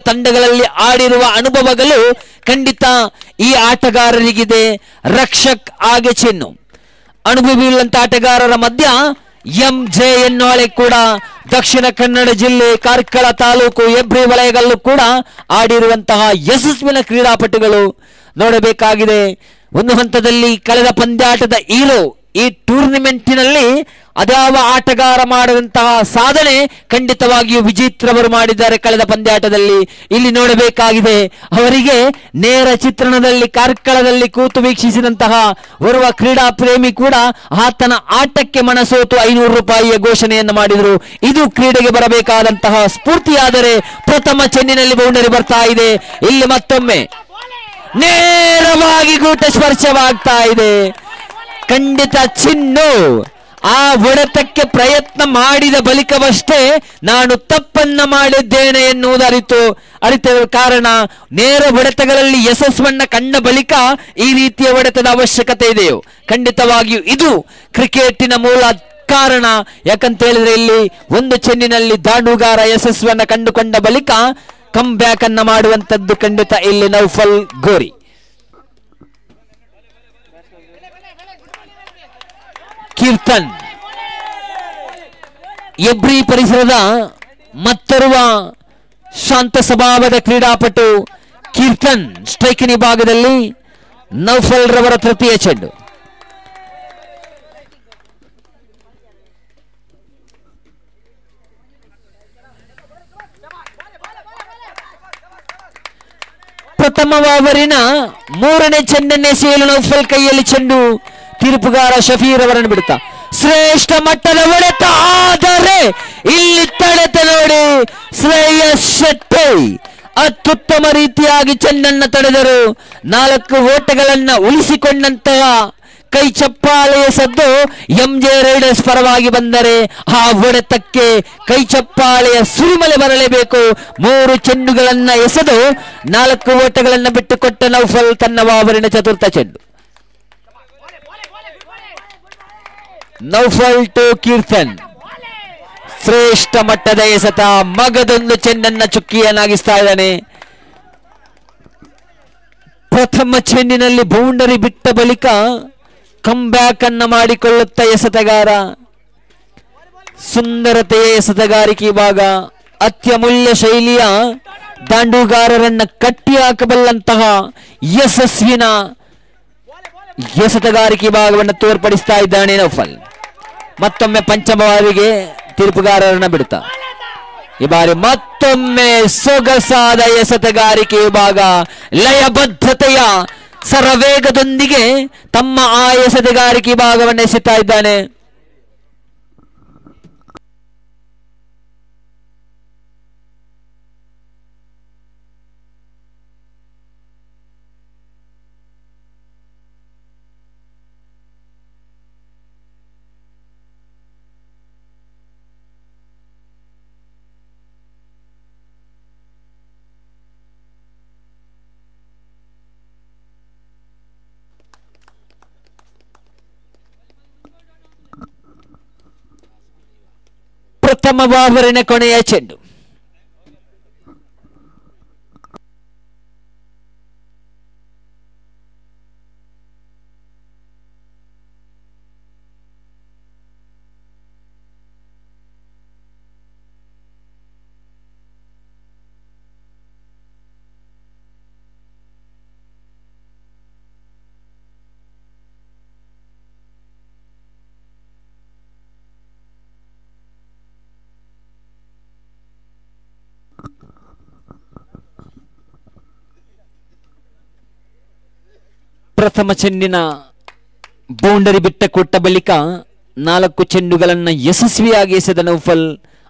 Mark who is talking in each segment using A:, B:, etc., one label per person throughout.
A: ತಂಡಗಳಲ್ಲಿ ಆಡಿರುವ ಅನುಭವಗಳು ಖಂಡಿತ ಈ ಆಟಗಾರರಿಗಿದೆ. ರಕ್ಷಕ್ ಹಾಗೆ ಚೆನ್ನು ಅನುಭವಿಯುಳ್ಳಂತ ಆಟಗಾರರ ಮಧ್ಯ ಎಂಜೆ ಎನ್ನೋಳೆ ಕೂಡ ದಕ್ಷಿಣ ಕನ್ನಡ ಜಿಲ್ಲೆ ಕಾರ್ಕಳ ತಾಲೂಕು ಹೆಬ್ರಿ ವಲಯಗಳಲ್ಲೂ ಕೂಡ ಆಡಿರುವಂತಹ ಯಶಸ್ವಿನ ಕ್ರೀಡಾಪಟುಗಳು ನೋಡಬೇಕಾಗಿದೆ. ಒಂದು ಹಂತದಲ್ಲಿ ಕಳೆದ ಪಂದ್ಯಾಟದ ಹೀರೋ ಈ ಟೂರ್ನಿಮೆಂಟಿನಲ್ಲಿ ಅದ್ಯಾವ ಆಟಗಾರ ಮಾಡಿದಂತಹ ಸಾಧನೆ ಖಂಡಿತವಾಗಿಯೂ ವಿಜಿತ್ ರವರು ಮಾಡಿದ್ದಾರೆ ಕಳೆದ ಪಂದ್ಯಾಟದಲ್ಲಿ. ಇಲ್ಲಿ ನೋಡಬೇಕಾಗಿದೆ ಅವರಿಗೆ ನೇರ ಚಿತ್ರಣದಲ್ಲಿ ಕಾರ್ಕಳದಲ್ಲಿ ಕೂತು ವೀಕ್ಷಿಸಿದಂತಹ ಓರ್ವ ಕ್ರೀಡಾ ಪ್ರೇಮಿ ಕೂಡ ಆತನ ಆಟಕ್ಕೆ ಮನಸೋತು 500 ರೂಪಾಯಿಯ ಘೋಷಣೆಯನ್ನು ಮಾಡಿದರು. ಇದು ಕ್ರೀಡೆಗೆ ಬರಬೇಕಾದಂತಹ ಸ್ಫೂರ್ತಿಯಾದರೆ ಪ್ರಥಮ ಚೆಂಡಿನಲ್ಲಿ ಬೌಂಡರಿ ಬರ್ತಾ ಇದೆ. ಇಲ್ಲಿ ಮತ್ತೊಮ್ಮೆ ನೇರವಾಗಿ ಗೂಟ ಸ್ಪರ್ಶವಾಗ್ತಾ ಇದೆ. ಖಂಡಿತ ಚಿನ್ನು ಆ ಹೊಡೆತಕ್ಕೆ ಪ್ರಯತ್ನ ಮಾಡಿದ ಬಳಿಕವಷ್ಟೇ ನಾನು ತಪ್ಪನ್ನ ಮಾಡಿದ್ದೇನೆ ಎನ್ನುವುದು ಅರಿತ ಕಾರಣ ನೇರ ಹೊಡೆತಗಳಲ್ಲಿ ಯಶಸ್ವನ್ನ ಕಂಡ ಬಳಿಕ ಈ ರೀತಿಯ ಹೊಡೆತದ ಅವಶ್ಯಕತೆ ಇದೆಯೋ ಖಂಡಿತವಾಗಿಯೂ ಇದು ಕ್ರಿಕೆಟಿನ ಮೂಲ ಕಾರಣ. ಯಾಕಂತ ಹೇಳಿದ್ರೆ ಇಲ್ಲಿ ಒಂದು ಚೆಂಡಿನಲ್ಲಿ ದಾಂಡುಗಾರ ಯಶಸ್ವನ್ನ ಕಂಡುಕೊಂಡ ಬಳಿಕ ಕಮ್ ಬ್ಯಾಕ್ ಅನ್ನ ಮಾಡುವಂತದ್ದು ಖಂಡಿತ ಇಲ್ಲಿ ನೌಫಲ್ ಗೋರಿ. ಕೀರ್ತನ್ ಹೆಬ್ರಿ ಪರಿಸರದ ಮತ್ತೋರ್ವ ಶಾಂತ ಸ್ವಭಾವದ ಕ್ರೀಡಾಪಟು ಕೀರ್ತನ್ ಸ್ಟ್ರೈಕಿನ ವಿಭಾಗದಲ್ಲಿ ನೌಫಲ್ ರವರ ತೃತೀಯ ಚೆಂಡು. ಪ್ರಥಮ ಓವರಿನ 3ನೇ ಚೆಂಡನ್ನೇ ಸೇಲು ನೌಫಲ್ ಕೈಯಲ್ಲಿ ಚೆಂಡು. ತೀರ್ಪುಗಾರ ಶಫೀರ್ ಅವರನ್ನು ಬಿಡುತ್ತಾ ಶ್ರೇಷ್ಠ ಮಟ್ಟದ ಹೊಡೆತ, ಆದರೆ ಇಲ್ಲಿ ತಡೆತ ನೋಡಿ ಶ್ರೇಯಸ್ ಶೆಟ್ಟಿ ಅತ್ಯುತ್ತಮ ರೀತಿಯಾಗಿ ಚೆಂಡನ್ನ ತಡೆದರು. 4 ಓಟಗಳನ್ನ ಉಳಿಸಿಕೊಂಡಂತಹ ಕೈ ಚಪ್ಪಾಳೆಯ ಸದ್ದು ಎಂಜೆ ರೈಡರ್ಸ್ ಪರವಾಗಿ ಬಂದರೆ ಆ ಹೊಡೆತಕ್ಕೆ ಕೈ ಚಪ್ಪಾಳೆಯ ಸುರಿಮಲೆ ಬರಲೇಬೇಕು. 3 ಚೆಂಡುಗಳನ್ನ ಎಸೆದು 4 ಓಟಗಳನ್ನ ಬಿಟ್ಟುಕೊಟ್ಟ ನೌಫಲ್ ತನ್ನ ಓವರಿನ ಚತುರ್ಥ ಚೆಂಡು. ನೌಫಲ್ ಟು ಕೀರ್ತನ್ ಶ್ರೇಷ್ಠ ಮಟ್ಟದ ಎಸೆತ, ಮಗದೊಂದು ಚೆಂಡನ್ನ ಚುಕ್ಕಿಯನ್ನಾಗಿಸ್ತಾ ಇದ್ದಾನೆ. ಪ್ರಥಮ ಚೆಂಡಿನಲ್ಲಿ ಬೌಂಡರಿ ಬಿಟ್ಟ ಬಳಿಕ ಕಮ್ ಬ್ಯಾಕ್ ಅನ್ನ ಮಾಡಿಕೊಳ್ಳುತ್ತ ಎಸೆತಗಾರ. ಸುಂದರತೆಯ ಎಸೆತಗಾರಿಕೆ ಭಾಗ, ಅತ್ಯಮೂಲ್ಯ ಶೈಲಿಯ ದಾಂಡುಗಾರರನ್ನ ಕಟ್ಟಿ ಹಾಕಬಲ್ಲಂತಹ ಯಶಸ್ವಿನ ಎಸೆತಗಾರಿಕೆ ಭಾಗವನ್ನು ತೋರ್ಪಡಿಸ್ತಾ ಇದ್ದಾನೆ ನೌಫಲ್. ಮತ್ತೊಮ್ಮೆ ಪಂಚಮ ಬಾರಿಗೆ ತೀರ್ಪುಗಾರರನ್ನ ಬಿಡುತ್ತಾ ಈ ಬಾರಿ ಮತ್ತೊಮ್ಮೆ ಸೊಗಸಾದ ಎಸೆತಗಾರಿಕೆ ವಿಭಾಗ ಲಯಬದ್ಧತೆಯ ಸರವೇಗದೊಂದಿಗೆ ತಮ್ಮ ಆ ಎಸೆತಗಾರಿಕೆ ಭಾಗವನ್ನು ಎಸೆತಾ ಇದ್ದಾನೆ. ಪ್ರಥಮ ಓವರಿನ ಕೊನೆಯ ಚೆಂಡು. ಪ್ರಥಮ ಚೆಂಡಿನ ಬೌಂಡರಿ ಬಿಟ್ಟ ಕೊಟ್ಟ ಬಳಿಕ 4 ಚೆಂಡುಗಳನ್ನು ಯಶಸ್ವಿಯಾಗಿ ಎಸೆದ ನೌಫಲ್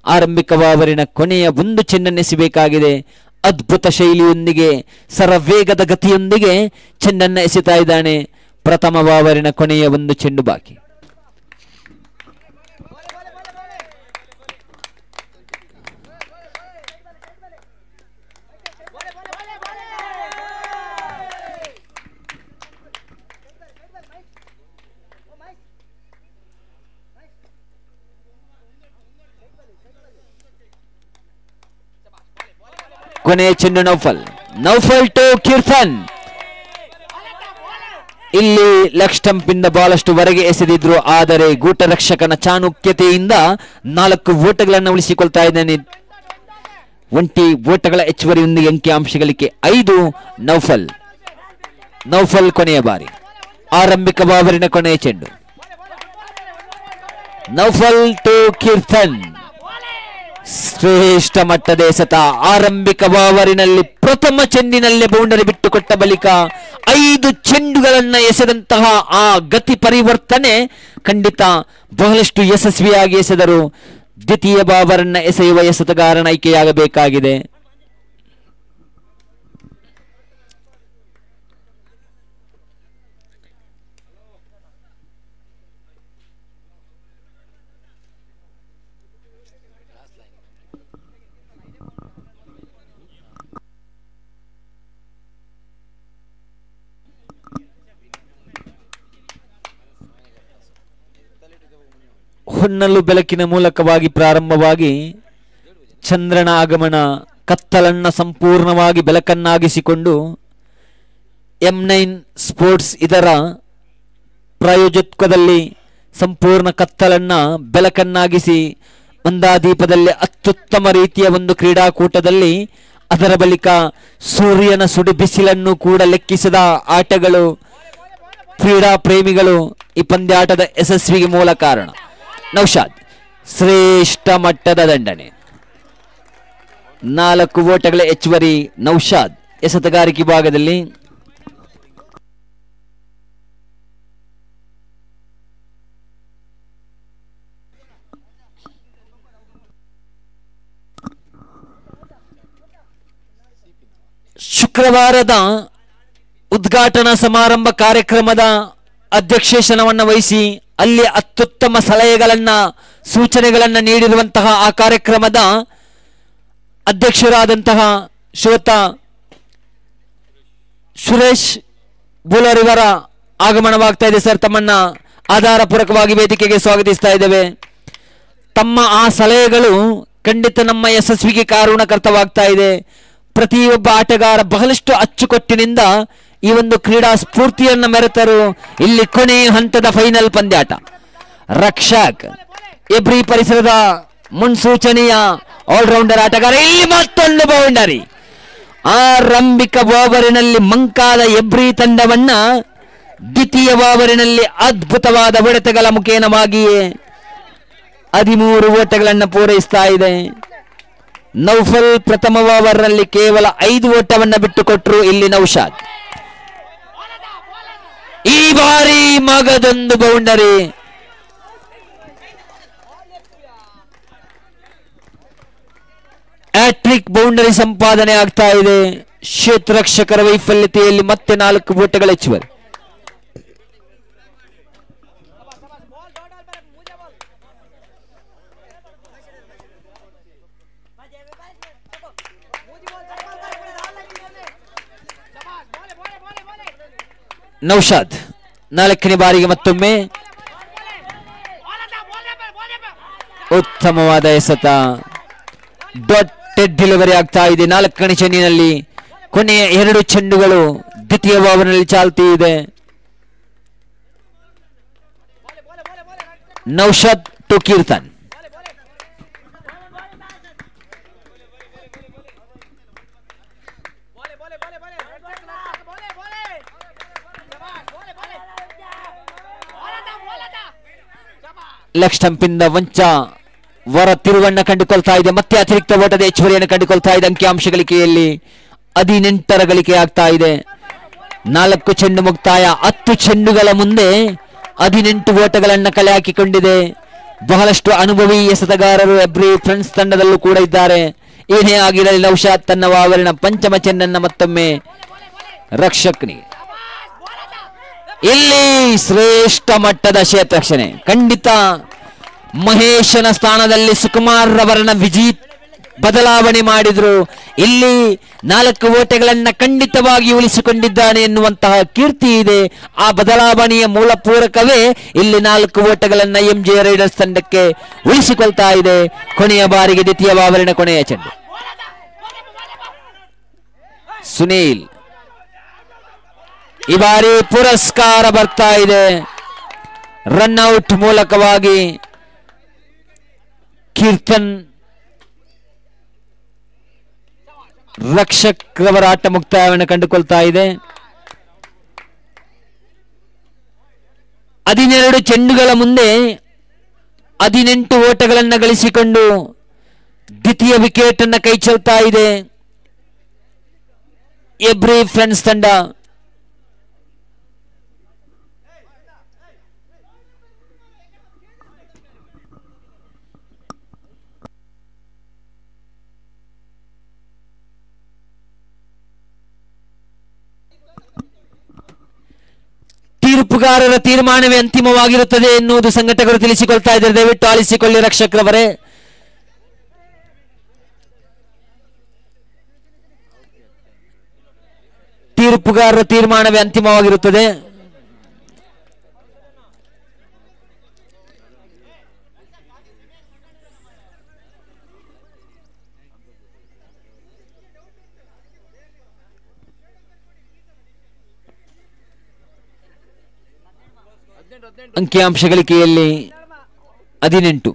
A: ಆರಂಭಿಕ ಓವರಿನ ಕೊನೆಯ ಒಂದು ಚೆಂಡನ್ನು ಎಸೆಯಬೇಕಾಗಿದೆ. ಅದ್ಭುತ ಶೈಲಿಯೊಂದಿಗೆ ಸರವೇಗದ ಗತಿಯೊಂದಿಗೆ ಚೆಂಡನ್ನು ಎಸೆತಾ ಇದ್ದಾನೆ. ಪ್ರಥಮ ಓವರಿನ ಕೊನೆಯ ಒಂದು ಚೆಂಡು ಬಾಕಿ. ಕೊನೆಯ ಚೆಂಡು ನೌಫಲ್ ಟು ಕೀರ್ತನ್. ಇಲ್ಲಿ ಲೆಗ್ ಸ್ಟಂಪ್ ಇಂದ ಬಹಳಷ್ಟು ಹೊರಗೆ ಎಸೆದಿದ್ರು, ಆದರೆ ಗೂಟ ರಕ್ಷಕನ ಚಾಣುಕ್ಯತೆಯಿಂದ 4 ಓಟಗಳನ್ನು ಉಳಿಸಿಕೊಳ್ತಾ ಇದ್ದಾನೆ. 20 ಓಟಗಳ ಹೆಚ್ಚುವರಿಯೊಂದಿಗೆ ಅಂಕಿಅಂಶಗಳಿಗೆ 5. ನೌಫಲ್ ಕೊನೆಯ ಬಾರಿ. ಆರಂಭಿಕ ಬಾಬರಿನ ಕೊನೆಯ ಚೆಂಡು. ನೌಫಲ್ ಟು ಕೀರ್ತನ್. ಶ್ರೇಷ್ಠ ಮಟ್ಟದ ಎಸೆತ. ಆರಂಭಿಕ ಬಾವರಿನಲ್ಲಿ ಪ್ರಥಮ ಚೆಂಡಿನಲ್ಲೇ ಬೌಂಡರಿ ಬಿಟ್ಟುಕೊಟ್ಟ ಬಳಿಕ 5 ಚೆಂಡುಗಳನ್ನ ಎಸೆದಂತಹ ಆ ಗತಿ ಪರಿವರ್ತನೆ ಖಂಡಿತ ಬಹಳಷ್ಟು ಯಶಸ್ವಿಯಾಗಿ ಎಸೆದರು. ದ್ವಿತೀಯ ಬಾವರನ್ನ ಎಸೆಯುವ ಎಸೆತಗಾರನ ಆಯ್ಕೆಯಾಗಬೇಕಾಗಿದೆ. ಹೊನ್ನಲು ಬೆಳಕಿನ ಮೂಲಕವಾಗಿ ಪ್ರಾರಂಭವಾಗಿ ಚಂದ್ರನ ಆಗಮನ ಕತ್ತಲನ್ನ ಸಂಪೂರ್ಣವಾಗಿ ಬೆಳಕನ್ನಾಗಿಸಿಕೊಂಡು M9 ಸ್ಪೋರ್ಟ್ಸ್ ಇದರ ಪ್ರಾಯೋಜಕತ್ವದಲ್ಲಿ ಸಂಪೂರ್ಣ ಕತ್ತಲನ್ನ ಬೆಳಕನ್ನಾಗಿಸಿ ಮಂದಾದೀಪದಲ್ಲಿ ಅತ್ಯುತ್ತಮ ರೀತಿಯ ಒಂದು ಕ್ರೀಡಾಕೂಟದಲ್ಲಿ ಅದರ ಬಳಿಕ ಸೂರ್ಯನ ಸುಡು ಬಿಸಿಲನ್ನು ಕೂಡ ಲೆಕ್ಕಿಸದ ಆಟಗಳು ಕ್ರೀಡಾ ಪ್ರೇಮಿಗಳು ಈ ಪಂದ್ಯಾಟದ ಯಶಸ್ವಿಗೆ ಮೂಲ ಕಾರಣ. ನೌಶಾದ್ ಶ್ರೇಷ್ಠ ಮಟ್ಟದ ದಂಡನೆ. 4 ಓಟಗಳ ಹೆಚ್ಚುವರಿ ನೌಶಾದ್ ಎಸೆತಗಾರಿಕೆ ಭಾಗದಲ್ಲಿ. ಶುಕ್ರವಾರದ ಉದ್ಘಾಟನಾ ಸಮಾರಂಭ ಕಾರ್ಯಕ್ರಮದ ಅಧ್ಯಕ್ಷೇಶನವನ್ನು ವಹಿಸಿ ಅಲ್ಲಿ ಅತ್ಯುತ್ತಮ ಸಲಹೆಗಳನ್ನ ಸೂಚನೆಗಳನ್ನ ನೀಡಿರುವಂತಹ ಆ ಕಾರ್ಯಕ್ರಮದ ಅಧ್ಯಕ್ಷರಾದಂತಹ ಶ್ರೋತ ಸುರೇಶ್ ಬೂಲರ್ ಇವರ ಆಗಮನವಾಗ್ತಾ ಇದೆ. ಸರ್, ತಮ್ಮನ್ನ ಆಧಾರಪೂರ್ವಕವಾಗಿ ವೇದಿಕೆಗೆ ಸ್ವಾಗತಿಸ್ತಾ ಇದ್ದೇವೆ. ತಮ್ಮ ಆ ಸಲಹೆಗಳು ಖಂಡಿತ ನಮ್ಮ ಯಶಸ್ವಿಗೆ ಕಾರಣಕರ್ತವಾಗ್ತಾ ಇದೆ. ಪ್ರತಿಯೊಬ್ಬ ಆಟಗಾರ ಬಹಳಷ್ಟು ಅಚ್ಚುಕಟ್ಟಿನಿಂದ ಈ ಒಂದು ಕ್ರೀಡಾ ಸ್ಫೂರ್ತಿಯನ್ನು ಮೆರೆತರು. ಇಲ್ಲಿ ಕೊನೆಯ ಹಂತದ ಫೈನಲ್ ಪಂದ್ಯಾಟ. ರಕ್ಷಕ್ ಎಬ್ರಿ ಪರಿಸರದ ಮುನ್ಸೂಚನೆಯ ಆಲ್ರೌಂಡರ್ ಆಟಗಾರ. ಇಲ್ಲಿ ಮತ್ತೊಂದು ಬೌಂಡರಿ. ಆರಂಭಿಕ ಓವರಿನಲ್ಲಿ ಮಂಕಾದ ಎಬ್ರಿ ತಂಡವನ್ನ ದ್ವಿತೀಯ ಓವರಿನಲ್ಲಿ ಅದ್ಭುತವಾದ ಹೊಡೆತಗಳ ಮುಖೇನವಾಗಿಯೇ 13 ಓಟಗಳನ್ನು ಪೂರೈಸ್ತಾ ಇದೆ. ನೌಫಲ್ ಪ್ರಥಮ ಓವರ್ನಲ್ಲಿ ಕೇವಲ 5 ಓಟವನ್ನು ಬಿಟ್ಟುಕೊಟ್ಟರು. ಇಲ್ಲಿ ನೌಶಾದ್ ಈ ಬಾರಿ ಮಗದೊಂದು ಬೌಂಡರಿ. ಹ್ಯಾಟ್ರಿಕ್ ಬೌಂಡರಿ ಸಂಪಾದನೆ ಆಗ್ತಾ ಇದೆ. ಕ್ಷೇತ್ರರಕ್ಷಕರ ವೈಫಲ್ಯತೆಯಲ್ಲಿ ಮತ್ತೆ 4 ಓಟಗಳ ಹೆಚ್ಚುವರಿ. ನೌಶಾದ್ 4ನೇ ಬಾರಿಗೆ ಮತ್ತೊಮ್ಮೆ ಉತ್ತಮವಾದ ಎಸೆತ. ಡಾಟೆಡ್ ಡೆಲಿವರಿ ಆಗ್ತಾ ಇದೆ. 4ನೇ ಚೆಂಡಿನಲ್ಲಿ ಕೊನೆಯ 2 ಚೆಂಡುಗಳು ದ್ವಿತೀಯ ಓವರ್ನಲ್ಲಿ ಚಾಲ್ತಿ ಇದೆ. Naushad to Keerthan. Leg stump ಇಂದ ವಂಚ ಹೊರ ತಿರುವನ್ನ ಕಂಡುಕೊಳ್ತಾ ಇದೆ. ಮತ್ತೆ ಅತಿರಿಕ್ತ ಓಟದ ಹೆಚ್ಚುವರಿಯನ್ನು ಕಂಡುಕೊಳ್ತಾ ಇದೆ. ಅಂಕಿಅಂಶಗಳಿಕೆಯಲ್ಲಿ 18ರ ಗಳಿಕೆ ಆಗ್ತಾ ಇದೆ. 4 ಚೆಂಡು ಮುಕ್ತಾಯ. 10 ಚೆಂಡುಗಳ ಮುಂದೆ 18 ಓಟಗಳನ್ನು ಕಲೆ ಹಾಕಿಕೊಂಡಿದೆ. ಬಹಳಷ್ಟು ಅನುಭವಿ ಎಸೆತಗಾರರು ಎಬ್ರಿ ಫ್ರೆಂಡ್ಸ್ ತಂಡದಲ್ಲೂ ಕೂಡ ಇದ್ದಾರೆ. ಏನೇ ಆಗಿರಲಿ ನೌಶಾದ್ ತನ್ನ ಆವರಣ ಪಂಚಮ ಚೆಂಡನ್ನ ಮತ್ತೊಮ್ಮೆ ರಕ್ಷಕ್ನಿ. ಇಲ್ಲಿ ಶ್ರೇಷ್ಠ ಮಟ್ಟದ ಕ್ಷೇತ್ರರಕ್ಷಣೆ. ಖಂಡಿತ ಮಹೇಶನ ಸ್ಥಾನದಲ್ಲಿ ಸುಕುಮಾರ್ ರವರನ್ನ ಬದಲಾವಣೆ ಮಾಡಿದ್ರು. ಇಲ್ಲಿ 4 ಓಟಗಳನ್ನ ಖಂಡಿತವಾಗಿ ಉಳಿಸಿಕೊಂಡಿದ್ದಾನೆ ಎನ್ನುವಂತಹ ಕೀರ್ತಿ ಇದೆ. ಆ ಬದಲಾವಣೆಯ ಮೂಲ ಪೂರಕವೇ ಇಲ್ಲಿ 4 ಓಟಗಳನ್ನ MJ ರೈಡರ್ಸ್ ತಂಡಕ್ಕೆ ಉಳಿಸಿಕೊಳ್ತಾ ಇದೆ. ಕೊನೆಯ ಬಾರಿಗೆ ದ್ವಿತೀಯ ಆವರಣ ಕೊನೆಯ ಚೆಂಡು. ಸುನೀಲ್. ಈ ಬಾರಿ ಪುರಸ್ಕಾರ ಬರ್ತಾ ಇದೆ. ರನ್ಔಟ್ ಮೂಲಕವಾಗಿ ಕೀರ್ತನ್ ರಕ್ಷಕ್ ರವರ ಆಟ ಮುಕ್ತಾಯವನ್ನು ಕಂಡುಕೊಳ್ತಾ ಇದೆ. 12 ಚೆಂಡುಗಳ ಮುಂದೆ 18 ಓಟಗಳನ್ನು ಗಳಿಸಿಕೊಂಡು ದ್ವಿತೀಯ ವಿಕೆಟ್ ಅನ್ನು ಕೈ ಚೆಲ್ತಾ ಇದೆ ಎಬ್ರಿ ಫ್ರೆಂಡ್ಸ್ ತಂಡ. ತೀರ್ಪುಗಾರರ ತೀರ್ಮಾನವೇ ಅಂತಿಮವಾಗಿರುತ್ತದೆ ಎನ್ನುವುದು ಸಂಘಟಕರು ತಿಳಿಸಿಕೊಳ್ತಾ ಇದ್ದಾರೆ. ದಯವಿಟ್ಟು ಆಲಿಸಿಕೊಳ್ಳಿ ರಕ್ಷಕರವರೇ. ತೀರ್ಪುಗಾರರ ತೀರ್ಮಾನವೇ ಅಂತಿಮವಾಗಿರುತ್ತದೆ. ಅಂಕಿಅಂಶ ಗಳಿಕೆಯಲ್ಲಿ 18.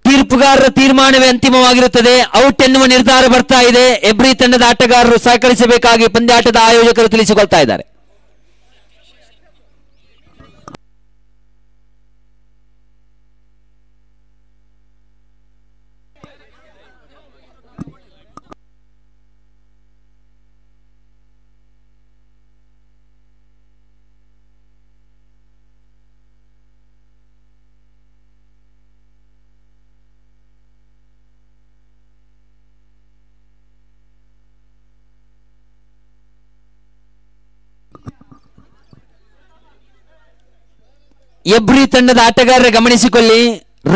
A: ತೀರ್ಪುಗಾರರ ತೀರ್ಮಾನವೇ ಅಂತಿಮವಾಗಿರುತ್ತದೆ. ಔಟ್ ಎನ್ನುವ ನಿರ್ಧಾರ ಬರ್ತಾ ಇದೆ. ಎಬ್ರಿ ತಂಡದ ಆಟಗಾರರು ಸಹಕರಿಸಬೇಕಾಗಿ ಪಂದ್ಯಾಟದ ಆಯೋಜಕರು ತಿಳಿಸಿಕೊಳ್ತಾ ಇದ್ದಾರೆ. ಎಬ್ರಿ ತಂಡದ ಆಟಗಾರರ ಗಮನಿಸಿಕೊಳ್ಳಿ,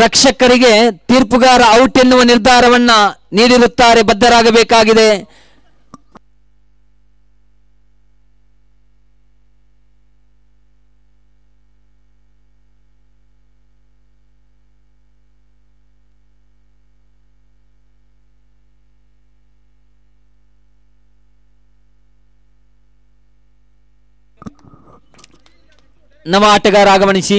A: ರಕ್ಷಕರಿಗೆ ತೀರ್ಪುಗಾರ ಔಟ್ ಎನ್ನುವ ನಿರ್ಧಾರವನ್ನ ನೀಡಿರುತ್ತಾರೆ, ಬದ್ಧರಾಗಬೇಕಾಗಿದೆ. ನವ ಆಟಗಾರ ಆಗಮನಿಸಿ.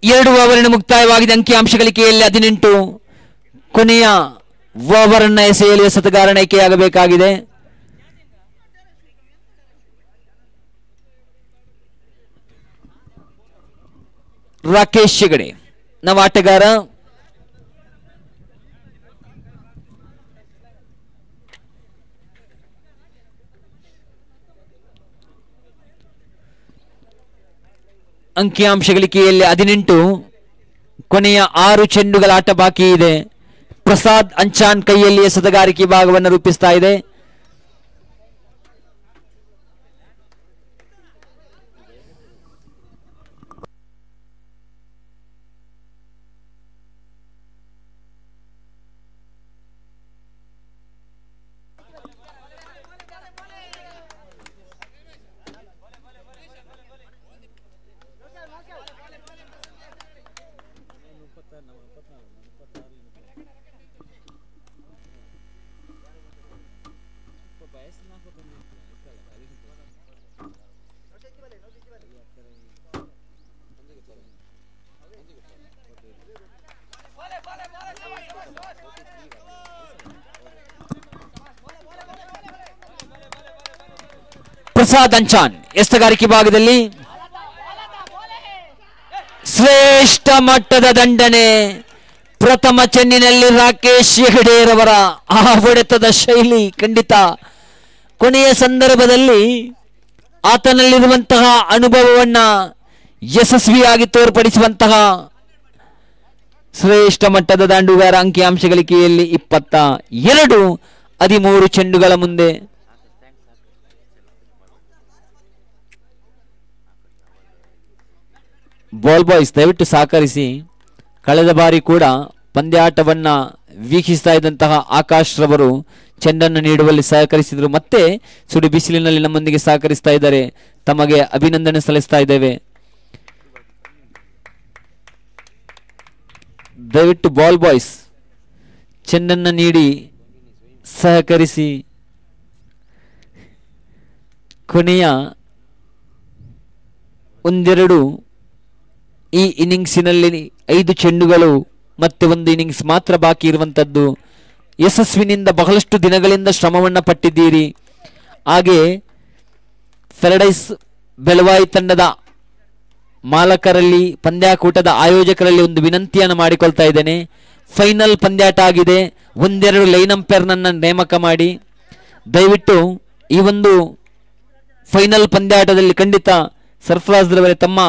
A: ಎರಡು ಓವರಿನ ಮುಕ್ತಾಯವಾಗಿದೆ. ಅಂಕಿಅಂಶ ಗಳಿಕೆಯಲ್ಲಿ 18. ಕೊನೆಯ ಓವರ್ ಅನ್ನ ಎಸೆಯಲು ಎಸೆತಗಾರನ ಆಯ್ಕೆಯಾಗಬೇಕಾಗಿದೆ. ರಾಕೇಶ್ ಹೆಗಡೆ ನವ ಆಟಗಾರ. ಅಂಕಿಅಂಶ ಗಳಿಕೆಯಲ್ಲಿ 18. ಕೊನೆಯ 6 ಚೆಂಡುಗಳ ಆಟ ಬಾಕಿ ಇದೆ. ಪ್ರಸಾದ್ ಅಂಚಾನ್ ಕೈಯಲ್ಲಿ ಎಸೆತಗಾರಿಕೆ ಭಾಗವನ್ನು ರೂಪಿಸ್ತಾ ಇದೆ. ಪ್ರಸಾದ್ ಅಂಚಾನ್ ಎಸೆತಗಾರಿಕೆ ಭಾಗದಲ್ಲಿ ಶ್ರೇಷ್ಠ ಮಟ್ಟದ ದಂಡನೆ. ಪ್ರಥಮ ಚೆಂಡಿನಲ್ಲಿ ರಾಕೇಶ್ ಹೆಗಡೆರವರ ಆ ಹೊಡೆತದ ಶೈಲಿ ಖಂಡಿತ ಕೊನೆಯ ಸಂದರ್ಭದಲ್ಲಿ ಆತನಲ್ಲಿರುವಂತಹ ಅನುಭವವನ್ನ ಯಶಸ್ವಿಯಾಗಿ ತೋರ್ಪಡಿಸುವಂತಹ ಶ್ರೇಷ್ಠ ಮಟ್ಟದ ದಾಂಡುಗಾರ. ಅಂಕಿಅಂಶ ಗಳಿಕೆಯಲ್ಲಿ 22. 13 ಚೆಂಡುಗಳ ಮುಂದೆ. ಬಾಲ್ ಬಾಯ್ಸ್ ದಯವಿಟ್ಟು ಸಹಕರಿಸಿ. ಕಳೆದ ಬಾರಿ ಕೂಡ ಪಂದ್ಯಾಟವನ್ನ ವೀಕ್ಷಿಸ್ತಾ ಇದ್ದಂತಹ ಆಕಾಶ್ ರವರು ಚೆಂಡನ್ನು ನೀಡುವಲ್ಲಿ ಸಹಕರಿಸಿದರು. ಮತ್ತೆ ಸುಡು ಬಿಸಿಲಿನಲ್ಲಿ ನಮ್ಮೊಂದಿಗೆ ಸಹಕರಿಸ್ತಾ ಇದ್ದಾರೆ. ತಮಗೆ ಅಭಿನಂದನೆ ಸಲ್ಲಿಸ್ತಾ ಇದ್ದೇವೆ. ದಯವಿಟ್ಟು ಬಾಲ್ ಬಾಯ್ಸ್ ಚೆಂಡನ್ನು ನೀಡಿ ಸಹಕರಿಸಿ. ಕೊನೆಯ 1-2 ಈ ಇನ್ನಿಂಗ್ಸಿನಲ್ಲಿ 5 ಚೆಂಡುಗಳು ಮತ್ತೆ 1 ಇನ್ನಿಂಗ್ಸ್ ಮಾತ್ರ ಬಾಕಿ ಇರುವಂತದ್ದು. ಯಶಸ್ವಿನಿಂದ ಬಹಳಷ್ಟು ದಿನಗಳಿಂದ ಶ್ರಮವನ್ನ ಪಟ್ಟಿದ್ದೀರಿ. ಹಾಗೆ ಫೆರಡೈಸ್ ಬೆಳವಾಯಿ ತಂಡದ ಮಾಲಕರಲ್ಲಿ, ಪಂದ್ಯಾಕೂಟದ ಆಯೋಜಕರಲ್ಲಿ ಒಂದು ವಿನಂತಿಯನ್ನು ಮಾಡಿಕೊಳ್ತಾ ಇದ್ದೇನೆ. ಫೈನಲ್ ಪಂದ್ಯಾಟ ಆಗಿದೆ. 1-2 ಲೈನ್ ಅಂಪೈರ್ನನ್ನು ನೇಮಕ ಮಾಡಿ ದಯವಿಟ್ಟು ಈ ಒಂದು ಫೈನಲ್ ಪಂದ್ಯಾಟದಲ್ಲಿ ಖಂಡಿತ ಸರ್ಫರಾಜ್ ರವರೇ ತಮ್ಮ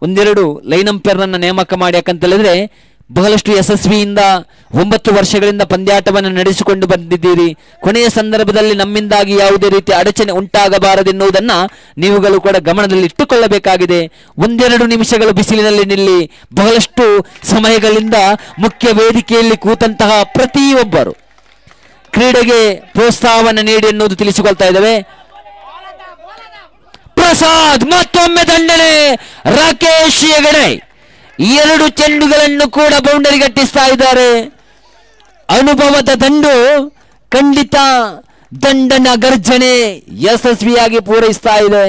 A: 1-2 ಲೈನ್ ಅಂಪೈರ್ನನ್ನು ನೇಮಕ ಮಾಡಿ. ಯಾಕಂತ ಹೇಳಿದ್ರೆ ಬಹಳಷ್ಟು ಯಶಸ್ವಿಯಿಂದ 9 ವರ್ಷಗಳಿಂದ ಪಂದ್ಯಾಟವನ್ನು ನಡೆಸಿಕೊಂಡು ಬಂದಿದ್ದೀರಿ. ಕೊನೆಯ ಸಂದರ್ಭದಲ್ಲಿ ನಮ್ಮಿಂದಾಗಿ ಯಾವುದೇ ರೀತಿ ಅಡಚಣೆ ಉಂಟಾಗಬಾರದೆನ್ನುವುದನ್ನ ನೀವುಗಳು ಕೂಡ ಗಮನದಲ್ಲಿ ಇಟ್ಟುಕೊಳ್ಳಬೇಕಾಗಿದೆ. 1-2 ನಿಮಿಷಗಳು ಬಿಸಿಲಿನಲ್ಲಿ ನಿಲ್ಲಿ. ಬಹಳಷ್ಟು ಸಮಯಗಳಿಂದ ಮುಖ್ಯ ವೇದಿಕೆಯಲ್ಲಿ ಕೂತಂತಹ ಪ್ರತಿಯೊಬ್ಬರು ಕ್ರೀಡೆಗೆ ಪ್ರೋತ್ಸಾಹವನ್ನು ನೀಡಿ ಎನ್ನುವುದು ತಿಳಿಸಿಕೊಳ್ತಾ ಇದ್ದೇವೆ. ಪ್ರಸಾದ್ ಮತ್ತೊಮ್ಮೆ ದಂಡನೆ. ರಾಕೇಶ್ ಹೆಗಡೆ 2 ಚೆಂಡುಗಳನ್ನು ಕೂಡ ಬೌಂಡರಿ ಗಟ್ಟಿಸ್ತಾ ಇದ್ದಾರೆ. ಅನುಭವದ ದಂಡು ಖಂಡಿತ ದಂಡನ ಗರ್ಜನೆ ಯಶಸ್ವಿಯಾಗಿ ಪೂರೈಸ್ತಾ ಇದೆ.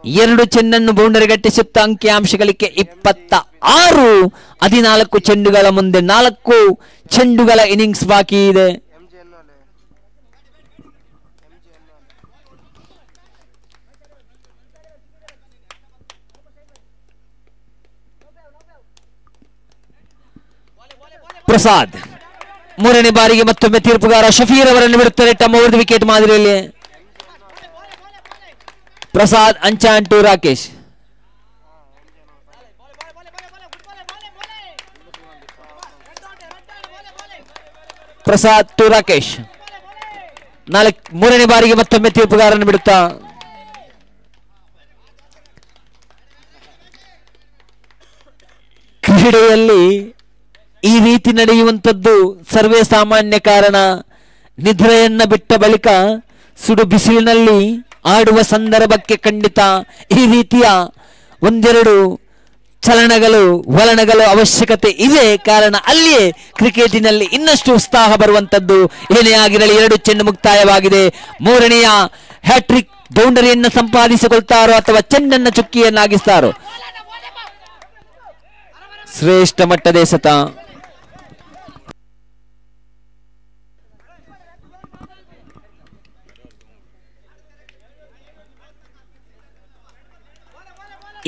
A: 2 ಚೆಂಡನ್ನು ಬೌಂಡರಿ ಗಟ್ಟಿಸುತ್ತಾ ಅಂಕಿಅಂಶಗಳಿಗೆ 26. 14 ಚೆಂಡುಗಳ ಮುಂದೆ 4 ಚೆಂಡುಗಳ ಇನ್ನಿಂಗ್ಸ್ ಬಾಕಿ ಇದೆ. ಪ್ರಸಾದ್ 3ನೇ ಬಾರಿಗೆ ಮತ್ತೊಮ್ಮೆ ತೀರ್ಪುಗಾರ ಶಫೀರ್ ಅವರನ್ನು ಬಿಡುತ್ತಾರೆ ತಮ್ಮ ವಿಕೆಟ್ ಮಾದರಿಯಲ್ಲಿ. ಪ್ರಸಾದ್ ಅಂಚಾನ್ ಟು ರಾಕೇಶ್. ಪ್ರಸಾದ್ ಟು ರಾಕೇಶ್ 3ನೇ ಬಾರಿಗೆ ಮತ್ತೊಮ್ಮೆ ತೀರ್ಪುಗಾರನ್ನು ಬಿಡುತ್ತಾ ಕ್ರೀಡೆಯಲ್ಲಿ ಈ ರೀತಿ ನಡೆಯುವಂಥದ್ದು ಸರ್ವೇ ಸಾಮಾನ್ಯ ಕಾರಣ. ನಿದ್ರೆಯನ್ನ ಬಿಟ್ಟ ಬಳಿಕ ಸುಡು ಬಿಸಿಲಿನಲ್ಲಿ ಆಡುವ ಸಂದರ್ಭಕ್ಕೆ ಖಂಡಿತ ಈ ರೀತಿಯ 1-2 ಚಲನಗಳು ವಲನಗಳು ಅವಶ್ಯಕತೆ ಇದೆ. ಕಾರಣ ಅಲ್ಲಿಯೇ ಕ್ರಿಕೆಟಿನಲ್ಲಿ ಇನ್ನಷ್ಟು ಉತ್ಸಾಹ ಬರುವಂತದ್ದು. ಏನೇ ಆಗಿರಲಿ 2 ಚೆಂಡು ಮುಕ್ತಾಯವಾಗಿದೆ. 3ನೆಯ ಹ್ಯಾಟ್ರಿಕ್ ಬೌಂಡರಿಯನ್ನು ಸಂಪಾದಿಸಿಕೊಳ್ತಾರೋ ಅಥವಾ ಚೆಂಡನ್ನು ಚುಕ್ಕಿಯನ್ನಾಗಿಸ್ತಾರೋ ಶ್ರೇಷ್ಠ ಮಟ್ಟದ ಎಸೆತ.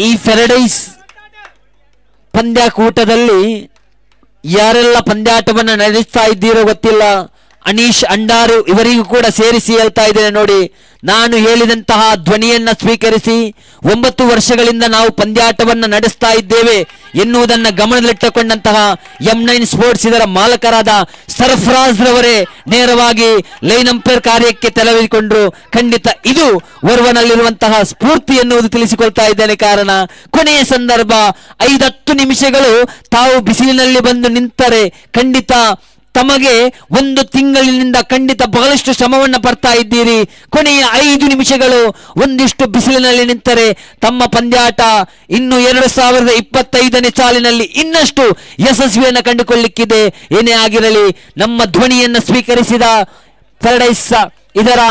A: ಈ ಫೆರಡೈಸ್ ಪಂದ್ಯಾಕೂಟದಲ್ಲಿ ಯಾರೆಲ್ಲ ಪಂದ್ಯಾಟವನ್ನು ನಡೆಸ್ತಾ ಇದ್ದೀರೋ ಗೊತ್ತಿಲ್ಲ. ಅನೀಶ್ ಅಂಡಾರು ಇವರಿಗೂ ಕೂಡ ಸೇರಿಸಿ ಹೇಳ್ತಾ ಇದ್ದೇನೆ ನೋಡಿ, ನಾನು ಹೇಳಿದಂತಹ ಧ್ವನಿಯನ್ನ ಸ್ವೀಕರಿಸಿ 9 ವರ್ಷಗಳಿಂದ ನಾವು ಪಂದ್ಯಾಟವನ್ನು ನಡೆಸ್ತಾ ಇದ್ದೇವೆ ಎನ್ನುವುದನ್ನು ಗಮನದಲ್ಲಿಟ್ಟುಕೊಂಡಂತಹ M9 ಸ್ಪೋರ್ಟ್ಸ್ ಇದರ ಮಾಲಕರಾದ ಸರ್ಫರಾಜ್ ರವರೇ ನೇರವಾಗಿ ಲೈನ್ ಅಂಪೈರ್ ಕಾರ್ಯಕ್ಕೆ ತೆರಳಿಕೊಂಡ್ರು. ಖಂಡಿತ ಇದು ಓರ್ವನಲ್ಲಿರುವಂತಹ ಸ್ಫೂರ್ತಿ ಎನ್ನುವುದು ತಿಳಿಸಿಕೊಳ್ತಾ ಇದ್ದೇನೆ. ಕಾರಣ ಕೊನೆಯ ಸಂದರ್ಭ 5-10 ನಿಮಿಷಗಳು ತಾವು ಬಿಸಿಲಿನಲ್ಲಿ ಬಂದು ನಿಂತರೆ ಖಂಡಿತ ತಮಗೆ 1 ತಿಂಗಳಿನಿಂದ ಖಂಡಿತ ಬಹಳಷ್ಟು ಶ್ರಮವನ್ನು ಪಡ್ತಾ ಇದ್ದೀರಿ. ಕೊನೆಯ 5 ನಿಮಿಷಗಳು ಒಂದಿಷ್ಟು ಬಿಸಿಲಿನಲ್ಲಿ ನಿಂತರೆ ತಮ್ಮ ಪಂದ್ಯಾಟ ಇನ್ನು 2025ನೇ ಸಾಲಿನಲ್ಲಿ ಇನ್ನಷ್ಟು ಯಶಸ್ವಿಯನ್ನು ಕಂಡುಕೊಳ್ಳಲಿಕ್ಕಿದೆ. ಏನೇ ಆಗಿರಲಿ, ನಮ್ಮ ಧ್ವನಿಯನ್ನು ಸ್ವೀಕರಿಸಿದ ಪ್ಯಾರಡೈಸ್ ಇದರ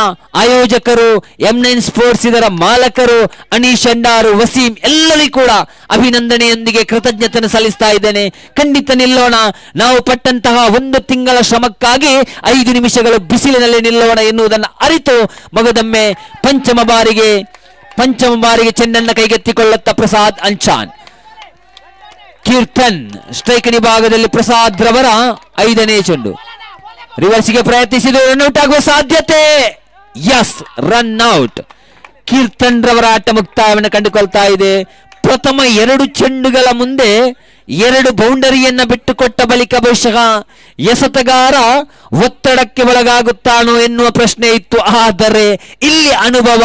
A: ಆಯೋಜಕರು, M9 ಸ್ಪೋರ್ಟ್ಸ್ ಇದರ ಮಾಲಕರು, ಅನೀಶ್ ಅಂಡಾರು, ವಸೀಂ ಎಲ್ಲರಿಗೂ ಕೂಡ ಅಭಿನಂದನೆಯೊಂದಿಗೆ ಕೃತಜ್ಞತೆಯನ್ನು ಸಲ್ಲಿಸ್ತಾ ಇದ್ದೇನೆ. ಖಂಡಿತ ನಿಲ್ಲೋಣ. ನಾವು ಪಟ್ಟಂತಹ 1 ತಿಂಗಳ ಶ್ರಮಕ್ಕಾಗಿ 5 ನಿಮಿಷಗಳು ಬಿಸಿಲಿನಲ್ಲಿ ನಿಲ್ಲೋಣ ಎನ್ನುವುದನ್ನು ಅರಿತು ಮಗದೊಮ್ಮೆ ಪಂಚಮ ಬಾರಿಗೆ ಚೆಂಡನ್ನು ಕೈಗೆತ್ತಿಕೊಳ್ಳುತ್ತಾ ಪ್ರಸಾದ್ ಅಂಚಾನ್. ಕೀರ್ತನ್ ಸ್ಟ್ರೈಕ್ ಭಾಗದಲ್ಲಿ ಪ್ರಸಾದ್ ರವರ 5ನೇ ಚೆಂಡು. ರಿವರ್ಸ್ಗೆ ಪ್ರಯತ್ನಿಸಿದ್ದು ರನ್ಔಟ್ ಆಗುವ ಸಾಧ್ಯತೆ. Yes, run out. ಕೀರ್ತನ್ ರವರ ಆಟ ಮುಕ್ತಾಯವನ್ನು ಕಂಡುಕೊಳ್ತಾ ಇದೆ. ಪ್ರಥಮ 2 ಚೆಂಡುಗಳ ಮುಂದೆ 2 ಬೌಂಡರಿಯನ್ನ ಬಿಟ್ಟುಕೊಟ್ಟ ಬಳಿಕ ಬಹುಶಃ ಎಸೆತಗಾರ ಒತ್ತಡಕ್ಕೆ ಒಳಗಾಗುತ್ತಾನೋ ಎನ್ನುವ ಪ್ರಶ್ನೆ ಇತ್ತು. ಆದರೆ ಇಲ್ಲಿ ಅನುಭವ,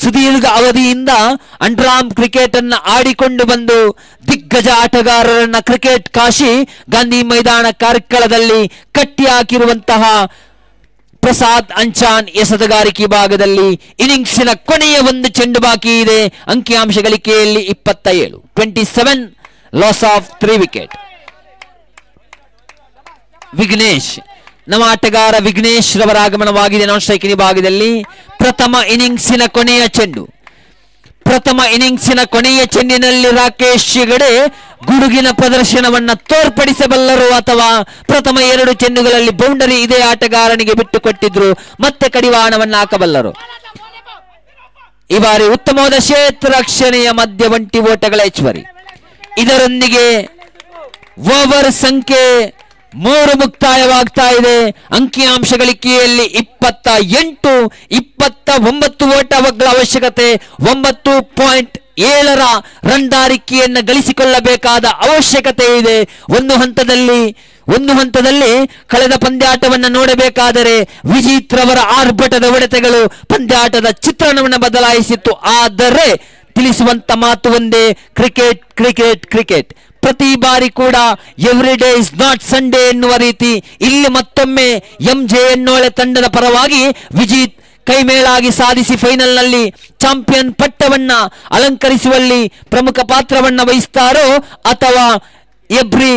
A: ಸುದೀರ್ಘ ಅವಧಿಯಿಂದ ಅಂಡರ್ಆರ್ಮ್ ಕ್ರಿಕೆಟ್ ಅನ್ನ ಆಡಿಕೊಂಡು ಬಂದು ದಿಗ್ಗಜ ಆಟಗಾರರನ್ನ ಕ್ರಿಕೆಟ್ ಕಾಶಿ ಗಾಂಧಿ ಮೈದಾನ ಕಾರ್ಕಳದಲ್ಲಿ ಕಟ್ಟಿ ಹಾಕಿರುವಂತಹ ಪ್ರಸಾದ್ ಅಂಚಾನ್ ಎಸೆತಗಾರಿಕೆ ಭಾಗದಲ್ಲಿ ಇನ್ನಿಂಗ್ಸಿನ ಕೊನೆಯ 1 ಚೆಂಡು ಬಾಕಿ ಇದೆ. ಅಂಕಿಅಂಶ ಗಳಿಕೆಯಲ್ಲಿ 27 ಲಾಸ್ ಆಫ್ 3 ವಿಕೆಟ್. ವಿಘ್ನೇಶ್, ನಮ್ಮ ಆಟಗಾರ ವಿಘ್ನೇಶ್ ರವರ ಆಗಮನವಾಗಿದೆ ನಾನ್ ಸ್ಟ್ರೈಕಿನ ಭಾಗದಲ್ಲಿ. ಪ್ರಥಮ ಇನ್ನಿಂಗ್ಸಿನ ಕೊನೆಯ ಚೆಂಡಿನಲ್ಲಿ ರಾಕೇಶ್ ಹೆಗಡೆ ಗುಡುಗಿನ ಪ್ರದರ್ಶನವನ್ನ ತೋರ್ಪಡಿಸಬಲ್ಲರು ಅಥವಾ ಪ್ರಥಮ 2 ಚೆಂಡುಗಳಲ್ಲಿ ಬೌಂಡರಿ ಇದೇ ಆಟಗಾರನಿಗೆ ಬಿಟ್ಟುಕೊಟ್ಟಿದ್ರು ಮತ್ತೆ ಕಡಿವಾಣವನ್ನು ಹಾಕಬಲ್ಲರು. ಈ ಬಾರಿ ಉತ್ತಮವಾದ ಕ್ಷೇತ್ರ ರಕ್ಷಣೆಯ ಮಧ್ಯ ಒಂಟಿ ಓಟಗಳ ಹೆಚ್ಚುವರಿ. ಇದರೊಂದಿಗೆ ಓವರ್ ಸಂಖ್ಯೆ 3 ಮುಕ್ತಾಯವಾಗ್ತಾ ಇದೆ. ಅಂಕಿಅಂಶ ಗಳಿಕೆಯಲ್ಲಿ 29 ಓಟಗಳ ಅವಶ್ಯಕತೆ. 9.7 ರನ್ ದಾರಿಕೆಯನ್ನು ಗಳಿಸಿಕೊಳ್ಳಬೇಕಾದ ಅವಶ್ಯಕತೆ ಇದೆ. ಒಂದು ಹಂತದಲ್ಲಿ ಕಳೆದ ಪಂದ್ಯಾಟವನ್ನು ನೋಡಬೇಕಾದರೆ ವಿಜಿತ್ ರವರ ಆರ್ಭಟದ ಹೊಡೆತಗಳು ಪಂದ್ಯಾಟದ ಚಿತ್ರಣವನ್ನು ಬದಲಾಯಿಸಿತ್ತು. ಆದರೆ ತಿಳಿಸುವಂತ ಮಾತು ಒಂದೇ, ಕ್ರಿಕೆಟ್ ಕ್ರಿಕೆಟ್ ಕ್ರಿಕೆಟ್. ಪ್ರತಿ ಬಾರಿ ಕೂಡ every day is not Sunday ಎನ್ನುವ ರೀತಿ ಇಲ್ಲಿ ಮತ್ತೊಮ್ಮೆ MJ ಎನ್ನೋಳೆ ತಂಡದ ಪರವಾಗಿ ವಿಜಿತ್ ಕೈಮೇಳಾಗಿ ಸಾಧಿಸಿ ಫೈನಲ್ ನಲ್ಲಿ ಚಾಂಪಿಯನ್ ಪಟ್ಟವನ್ನ ಅಲಂಕರಿಸುವಲ್ಲಿ ಪ್ರಮುಖ ಪಾತ್ರವನ್ನ ವಹಿಸ್ತಾರೋ ಅಥವಾ ಎಬ್ರಿ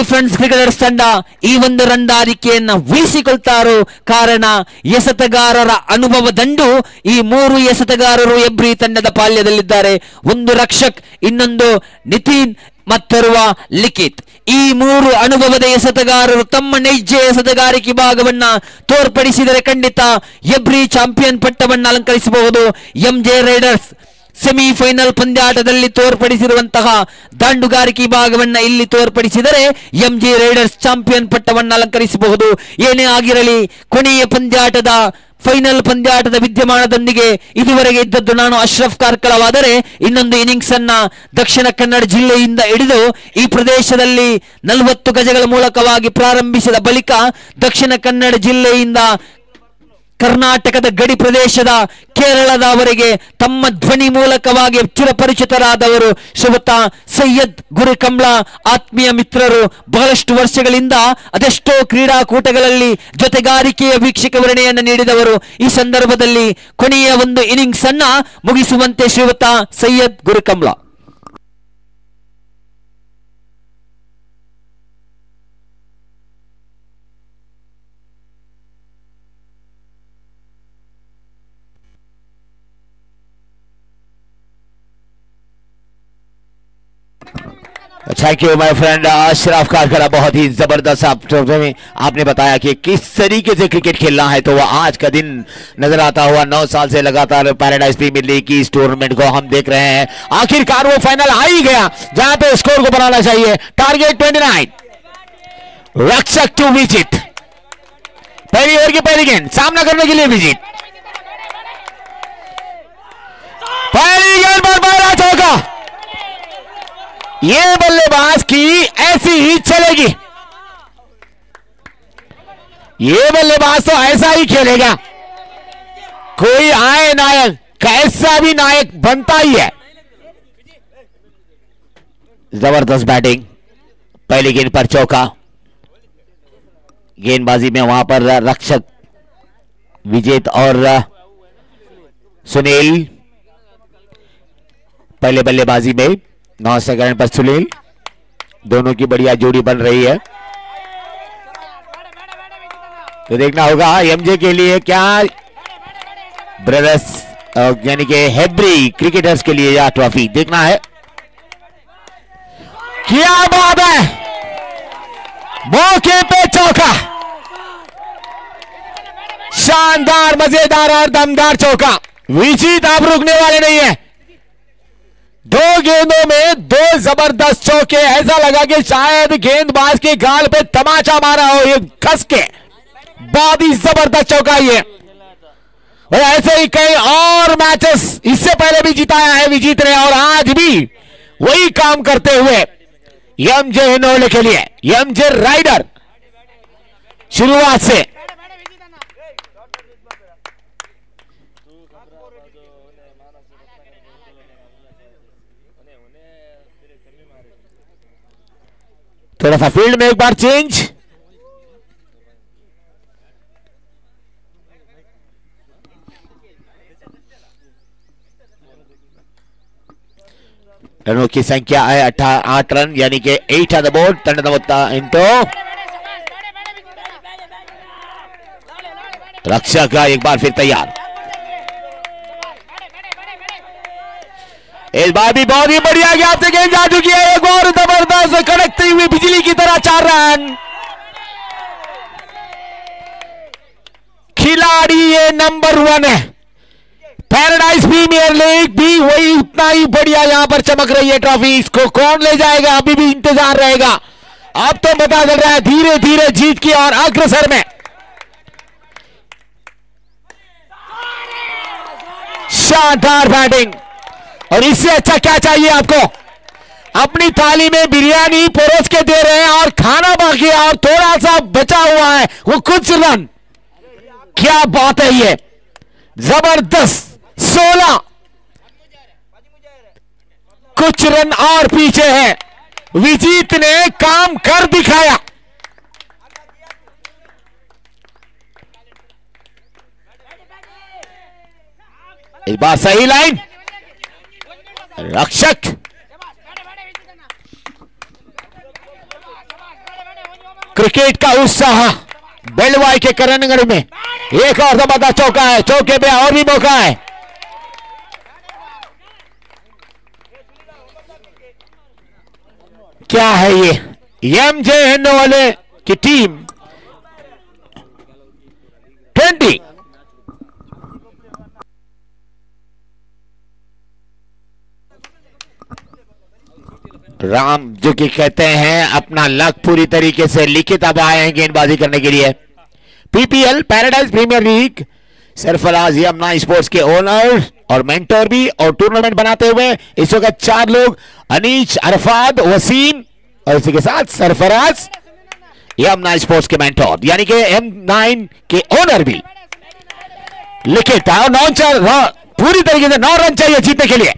A: ಫ್ರೆಂಡ್ಸ್ ಕ್ರಿಕೆಟರ್ಸ್ ತಂಡ ಈ 1 ರನ್ ದಾರಿಕೆಯನ್ನ ಉಳಿಸಿಕೊಳ್ತಾರೋ. ಕಾರಣ ಎಸೆತಗಾರರ ಅನುಭವ ದಂಡು ಈ 3 ಎಸೆತಗಾರರು ಎಬ್ರಿ ತಂಡದ ಪಾಳ್ಯದಲ್ಲಿದ್ದಾರೆ. ಒಂದು ರಕ್ಷಕ್, ಇನ್ನೊಂದು ನಿತಿನ್, ಮತ್ತೋರ್ವ ಲಿಖಿತ್. ಈ 3 ಅನುಭವದ ಎಸೆತಗಾರರು ತಮ್ಮ ನೈಜ ಎಸೆತಗಾರಿಕೆ ಭಾಗವನ್ನ ತೋರ್ಪಡಿಸಿದರೆ ಖಂಡಿತ ಎಬ್ರಿ ಚಾಂಪಿಯನ್ ಪಟ್ಟವನ್ನು ಅಲಂಕರಿಸಬಹುದು. MJ ರೈಡರ್ಸ್ ಸೆಮಿಫೈನಲ್ ಪಂದ್ಯಾಟದಲ್ಲಿ ತೋರ್ಪಡಿಸಿರುವಂತಹ ದಾಂಡುಗಾರಿಕೆ ಭಾಗವನ್ನ ಇಲ್ಲಿ ತೋರ್ಪಡಿಸಿದರೆ MJ ರೈಡರ್ಸ್ ಚಾಂಪಿಯನ್ ಪಟ್ಟವನ್ನು ಅಲಂಕರಿಸಬಹುದು. ಏನೇ ಆಗಿರಲಿ, ಕೊನೆಯ ಪಂದ್ಯಾಟದ ಫೈನಲ್ ಪಂದ್ಯಾಟದ ವಿದ್ಯಮಾನದೊಂದಿಗೆ ಇದುವರೆಗೆ ಇದ್ದದ್ದು ನಾನು ಅಶ್ರಫ್ ಕಾರ್ಕಳವಾದರೆ ಇನ್ನೊಂದು ಇನ್ನಿಂಗ್ಸ್ ಅನ್ನ ದಕ್ಷಿಣ ಕನ್ನಡ ಜಿಲ್ಲೆಯಿಂದ ಹಿಡಿದು ಈ ಪ್ರದೇಶದಲ್ಲಿ 40 ಗಜಗಳ ಮೂಲಕವಾಗಿ ಪ್ರಾರಂಭಿಸಿದ ಬಳಿಕ ದಕ್ಷಿಣ ಕನ್ನಡ ಜಿಲ್ಲೆಯಿಂದ ಕರ್ನಾಟಕದ ಗಡಿ ಪ್ರದೇಶದ ಕೇರಳದವರೆಗೆ ತಮ್ಮ ಧ್ವನಿ ಮೂಲಕವಾಗಿ ಚಿರಪರಿಚಿತರಾದವರು ಶ್ರೀಯುತ ಸೈಯದ್ ಗುರುಕಂಬ್ಳ ಆತ್ಮೀಯ ಮಿತ್ರರು. ಬಹಳಷ್ಟು ವರ್ಷಗಳಿಂದ ಅದೆಷ್ಟೋ ಕ್ರೀಡಾಕೂಟಗಳಲ್ಲಿ ಜೊತೆಗಾರಿಕೆಯ ವೀಕ್ಷಕ ವಿವರಣೆಯನ್ನು ನೀಡಿದವರು. ಈ ಸಂದರ್ಭದಲ್ಲಿ ಕೊನೆಯ 1 ಇನ್ನಿಂಗ್ಸ್ ಅನ್ನ ಮುಗಿಸುವಂತೆ ಶ್ರೀಯುತ Syed Gurukambla.
B: Thank you my friend Ashraf Karkada, बहुत ही जबरदस्त आपने बताया कि किस तरीके से क्रिकेट खेलना है, तो वह आज का दिन नजर आता हुआ 9 साल से लगातार पैराडाइज प्रीमियर लीग की इस टूर्नामेंट को हम देख रहे हैं। आखिरकार वो फाइनल आ ही गया जहां पे स्कोर को बनाना चाहिए। टारगेट 29, रक्षक टू विजिट, पहली ओवर की पहली गेंद सामना करने के लिए विजित, पहली गेंद पर पहला चौका। ये बल्लेबाज की ऐसी ही चलेगी, ये बल्लेबाज तो ऐसा ही खेलेगा, कोई आए नायक कैसा भी नायक बनता ही है। जबरदस्त बैटिंग, पहली गेंद पर चौका। गेंदबाजी में वहां पर रक्षक विजेत और सुनील, पहले बल्लेबाजी में 9 सेकंड पर सुनील, दोनों की बढ़िया जोड़ी बन रही है। तो देखना होगा एमजे के लिए क्या ब्रदर्स यानी कि हेब्री क्रिकेटर्स के लिए यह ट्रॉफी देखना है। क्या बात है, मौके पे चौका, शानदार मजेदार और दमदार चौका। विजित आप रुकने वाले नहीं है, 2 गेंदों में 2 जबरदस्त चौके, ऐसा लगा कि शायद गेंदबाज के गाल पे तमाचा मारा हो ये कस के। बहुत ही जबरदस्त चौका ये, और ऐसे ही कई और मैचेस इससे पहले भी जिताया है विजीत ने, और आज भी वही काम करते हुए एमजे हिनोले के लिए, एमजे राइडर शुरुआत से थोड़ा सा फील्ड में एक बार चेंज। रनों की संख्या है 8 रन, यानी कि 8 on the board. तंडनमत्ता इंटो रक्षक का एक बार फिर तैयार। इस बार भी बहुत ही बढ़िया गैप से गेंद जा चुकी है, एक और जबरदस्त कड़कती हुई बिजली की तरह 4 रन। खिलाड़ी ये नंबर 1 है, पैराडाइज प्रीमियर लीग भी वही उतना ही बढ़िया यहां पर चमक रही है। ट्रॉफी इसको कौन ले जाएगा अभी भी इंतजार रहेगा। अब तो पता चल रहा है धीरे धीरे जीत की और अग्रसर में। शानदार बैटिंग, और इससे अच्छा क्या चाहिए आपको। अपनी थाली में बिरयानी परोस के दे रहे हैं और खाना बाकी है और थोड़ा सा बचा हुआ है वो कुछ रन। क्या बात है ये, जबरदस्त 16, कुछ रन और पीछे है। विजीत ने काम कर दिखाया। इस बार सही लाइन, रक्षक क्रिकेट का उत्साह बेलवाई के करणगढ़ में एक और जबरदस्त चौका है, चौके पे और भी मौका है। क्या है ये, एमजे हिनोले की टीम 20 राम जो कि कहते हैं अपना लक पूरी तरीके से लिखित अब आए हैं गेंदबाजी करने के लिए। PPL paradise premier league Sarfaraz Yamuna sports के ओनर और मेंटर भी, और टूर्नामेंट बनाते हुए इस वक्त 4 लोग, अनीश, अरफात, वसीम और इसी के साथ सरफराज यमुना स्पोर्ट्स के मेंटर यानी कि M9 के ओनर भी। लिखित और 9 पूरी तरीके से 9 रन चाहिए जीतने के लिए।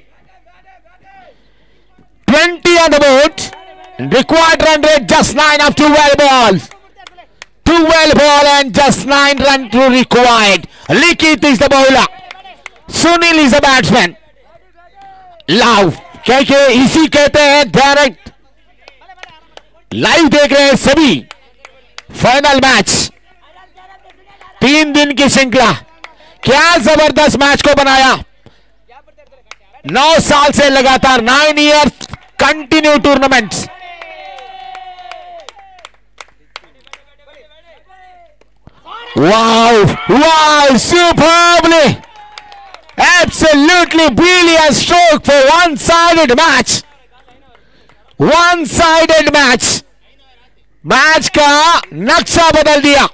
B: 20 on the board, required run rate just 9 of 2 well balls. 2 well ball and just 9 run to required. Likit is the bowler. Sunil is the batsman. Love, क्योंकि इसी कहते हैं डायरेक्ट लाइव देख रहे हैं सभी। फाइनल मैच 3 दिन की श्रृंखला, क्या जबरदस्त मैच को बनाया। 9 साल से लगातार 9 years continue tournaments. Wow wow, superbly, absolutely brilliant stroke for one sided match. One sided match, match का नक्शा बदल दिया।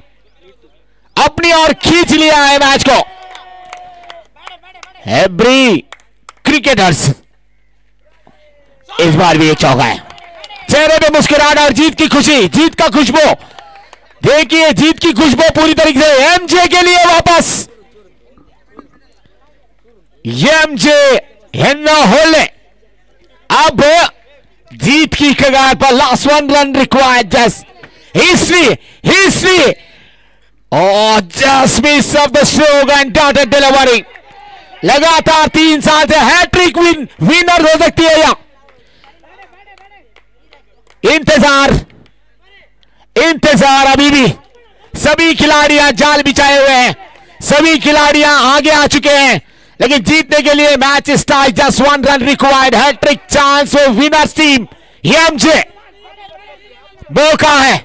B: अपनी ओर खींच लिया है मैच को। एवरी क्रिकेटर्स इस बार भी एक चौका है। चेहरे पे मुस्कुराहट और जीत की खुशी, जीत का खुशबू। देखिए जीत की खुशबू पूरी तरीके से एमजे के लिए वापस। एमजे हेन्ना होले अब जीत की कगार पर। Last one run required, just history और just miss off the stroke and dotted delivery. लगातार 3 साल से हैट्रिक विनर हो सकती है यहां। इंतजार अभी भी। सभी खिलाड़ियां जाल बिछाए हुए हैं, सभी खिलाड़ियां आगे आ चुके हैं, लेकिन जीतने के लिए match start. Just 1 run required, hat-trick chance for winners team MJ. मौका है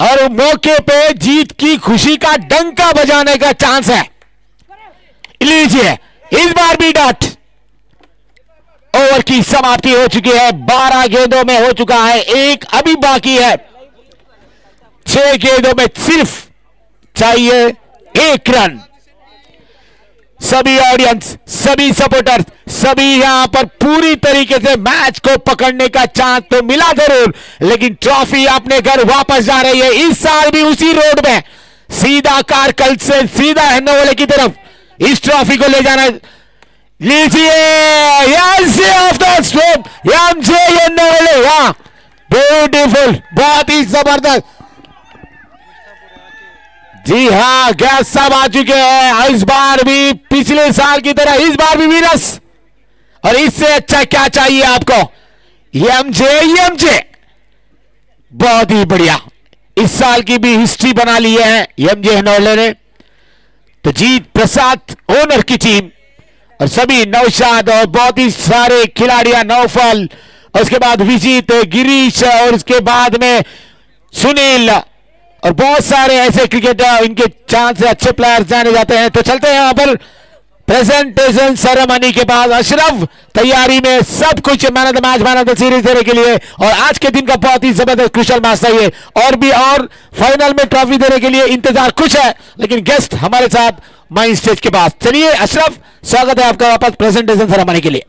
B: और मौके पे जीत की खुशी का डंका बजाने का चांस है। लीजिए इस बार भी डॉट। ओवर की समाप्ति हो चुकी है। 12 गेंदों में हो चुका है, 1 अभी बाकी है। 6 गेंदों में सिर्फ चाहिए 1 रन। सभी ऑडियंस, सभी सपोर्टर्स, सभी यहां पर पूरी तरीके से मैच को पकड़ने का चांस तो मिला जरूर, लेकिन ट्रॉफी अपने घर वापस जा रही है। इस साल भी उसी रोड में सीधा कारकल से सीधा हेन्नावले की तरफ इस ट्रॉफी को ले जाना। लीजिए ब्यूटीफुल, बहुत ही जबरदस्त। जी हाँ, गैस सब आ चुके हैं। इस बार भी पिछले साल की तरह इस बार भी विनर्स, और इससे अच्छा क्या चाहिए आपको। एमजे बहुत ही बढ़िया, इस साल की भी हिस्ट्री बना ली है एमजे हेन्नावले ने। तो जीत प्रसाद ओनर की टीम और सभी नौशाद और बहुत ही सारे खिलाड़ियां, नौफल और उसके बाद विजीत, गिरीश और उसके बाद में सुनील और बहुत सारे ऐसे क्रिकेटर, इनके चांस से अच्छे प्लेयर्स जाने जाते हैं। तो चलते हैं यहां पर प्रेजेंटेशन सेरेमनी के बाद। अशरफ तैयारी में सब कुछ, man of the match, man of the series देने के लिए, और आज के दिन का बहुत ही जबरदस्त क्रूशियल मैच था ये। और भी और फाइनल में ट्रॉफी देने के लिए इंतजार कुछ है, लेकिन गेस्ट हमारे साथ माइन स्टेज के पास। चलिए अशरफ, स्वागत है आपका वापस प्रेजेंटेशन सेरेमनी के लिए।